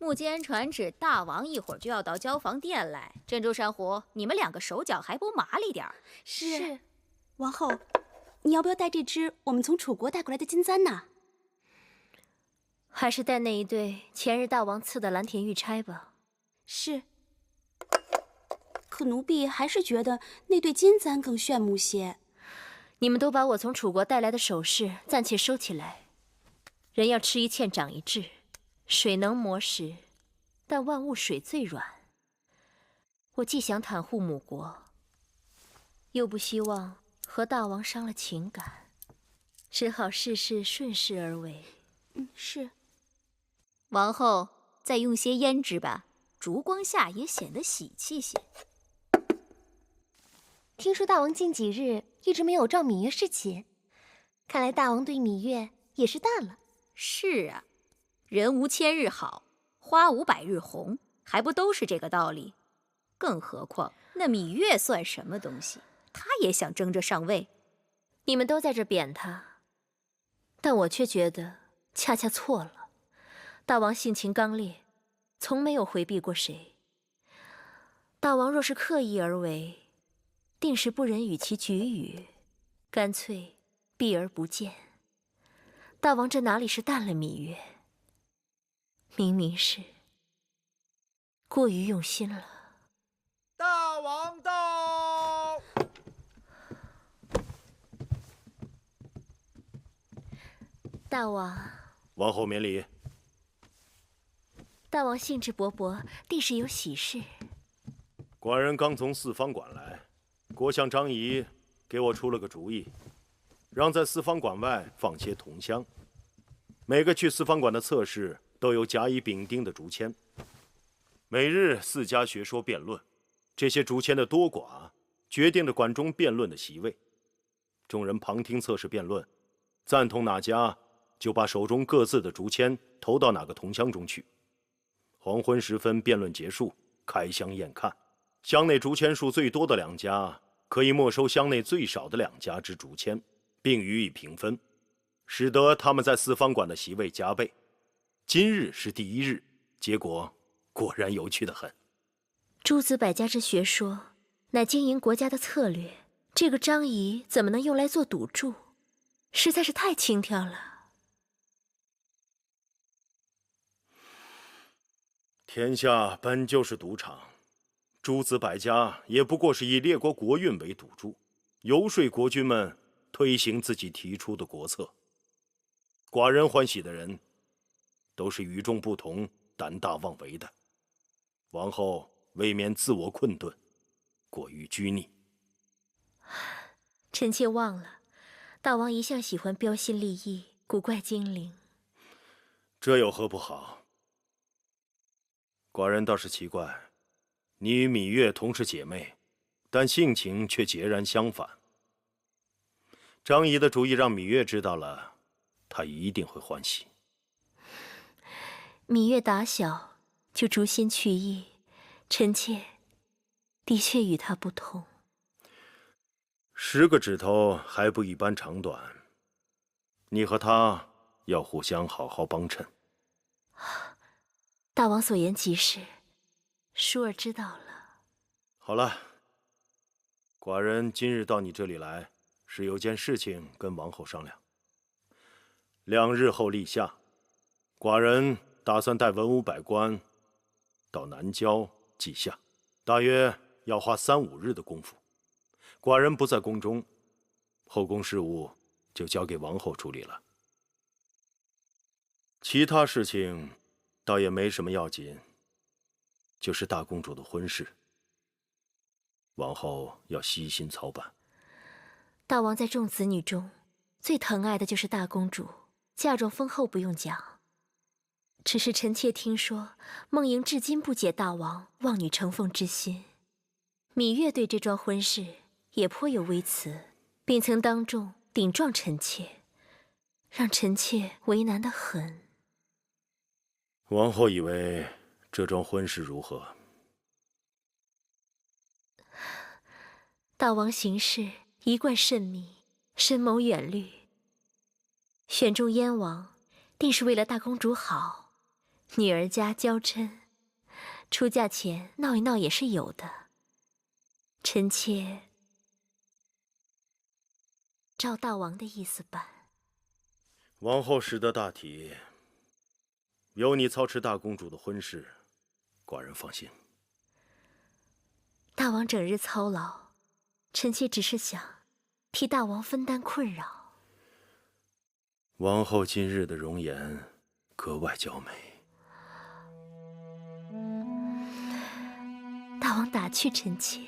木间传旨，大王一会儿就要到交房殿来。郑州珊瑚，你们两个手脚还不麻利点儿？是。王后，你要不要带这只我们从楚国带过来的金簪呢？还是带那一对前日大王赐的蓝田玉钗吧。是。可奴婢还是觉得那对金簪更炫目些。你们都把我从楚国带来的首饰暂且收起来。人要吃一堑长一智，水能磨石，但万物水最软。我既想袒护母国，又不希望和大王伤了情感，只好事事顺势而为。是。王后再用些胭脂吧，烛光下也显得喜气些。听说大王近几日一直没有召芈月侍寝，看来大王对芈月也是淡了。是啊，人无千日好，花无百日红，还不都是这个道理？更何况那芈月算什么东西？她也想争着上位。你们都在这贬她，但我却觉得恰恰错了。大王性情刚烈，从没有回避过谁。大王若是刻意而为，定是不忍与其举语，干脆避而不见。大王这哪里是淡了芈月，明明是过于用心了。大王到！大王，王后免礼。大王兴致勃勃，定是有喜事。寡人刚从四方馆来，国相张仪给我出了个主意，让在四方馆外放些铜箱，每个去四方馆的侧室都有甲乙丙丁的竹签，每日4家学说辩论，这些竹签的多寡决定着馆中辩论的席位。众人旁听侧室辩论，赞同哪家，就把手中各自的竹签投到哪个铜箱中去。黄昏时分，辩论结束，开箱验看，箱内竹签数最多的2家可以没收箱内最少的2家之竹签，并予以平分，使得他们在四方馆的席位加倍。今日是第1日，结果果然有趣得很。诸子百家之学说，乃经营国家的策略，这个张仪怎么能用来做赌注？实在是太轻佻了。天下本就是赌场，诸子百家也不过是以列国国运为赌注，游说国君们推行自己提出的国策。寡人欢喜的人，都是与众不同、胆大妄为的。王后未免自我困顿，过于拘泥。臣妾忘了，大王一向喜欢标新立异、古怪精灵。这有何不好？寡人倒是奇怪，你与芈月同是姐妹，但性情却截然相反。张仪的主意让芈月知道了，她一定会欢喜。芈月打小就逐心去意，臣妾的确与她不同。10个指头还不一般长短，你和她要互相好好帮衬。大王所言极是，淑儿知道了。好了，寡人今日到你这里来，是有件事情跟王后商量。2日后立夏，寡人打算带文武百官到南郊祭夏，大约要花3、5日的功夫。寡人不在宫中，后宫事务就交给王后处理了。其他事情倒也没什么要紧，就是大公主的婚事，王后要悉心操办。大王在众子女中最疼爱的就是大公主，嫁妆丰厚不用讲。只是臣妾听说孟莹至今不解大王望女成凤之心，芈月对这桩婚事也颇有微词，并曾当众顶撞臣妾，让臣妾为难得很。王后以为这桩婚事如何？大王行事一贯慎密，深谋远虑，选中燕王定是为了大公主好，女儿家娇嗔，出嫁前闹一闹也是有的。臣妾照大王的意思办。王后识得大体，有你操持大公主的婚事，寡人放心。大王整日操劳，臣妾只是想替大王分担困扰。王后今日的容颜格外娇美。大王打趣臣妾。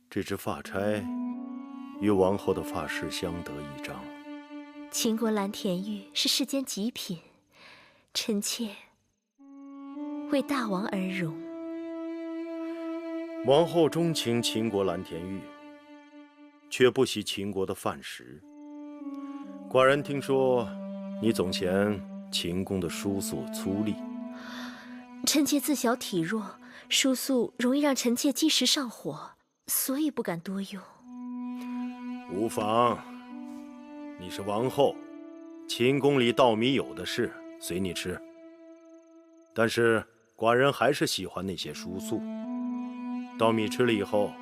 这只发钗与王后的发饰相得益彰。秦国蓝田玉是世间极品，臣妾为大王而容。王后钟情秦国蓝田玉，却不喜秦国的范石。寡人听说，你总嫌秦宫的疏素粗粝。臣妾自小体弱，疏素容易让臣妾积食上火，所以不敢多用。无妨，你是王后，秦宫里稻米有的是，随你吃。但是寡人还是喜欢那些疏素。稻米吃了以后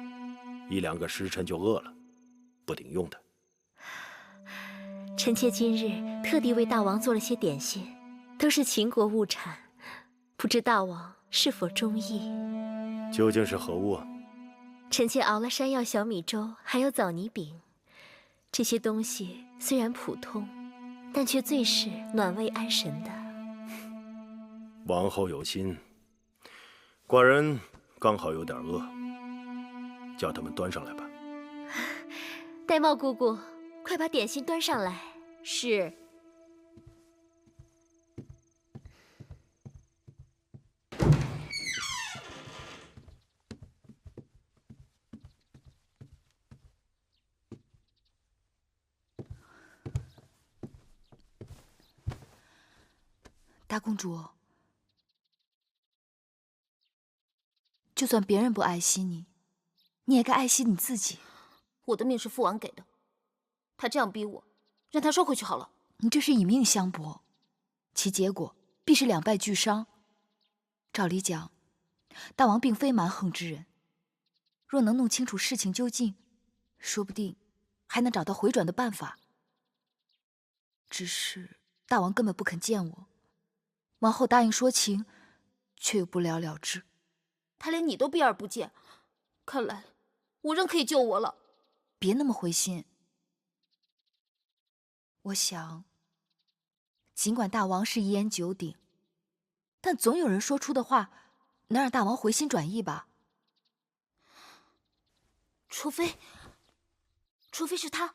，1-2个时辰就饿了，不顶用的。臣妾今日特地为大王做了些点心，都是秦国物产，不知大王是否中意？究竟是何物啊？臣妾熬了山药小米粥，还有枣泥饼。这些东西虽然普通，但却最是暖胃安神的。王后有心，寡人刚好有点饿，叫他们端上来吧。玳瑁姑姑，快把点心端上来。是。大公主，就算别人不爱惜你，你也该爱惜你自己。我的命是父王给的，他这样逼我，让他收回去好了。你这是以命相搏，其结果必是两败俱伤。照理讲，大王并非蛮横之人，若能弄清楚事情究竟，说不定还能找到回转的办法。只是大王根本不肯见我，王后答应说情，却又不了了之。他连你都避而不见，看来我仍可以救我了。别那么灰心。我想，尽管大王是一言九鼎，但总有人说出的话能让大王回心转意吧。除非是他。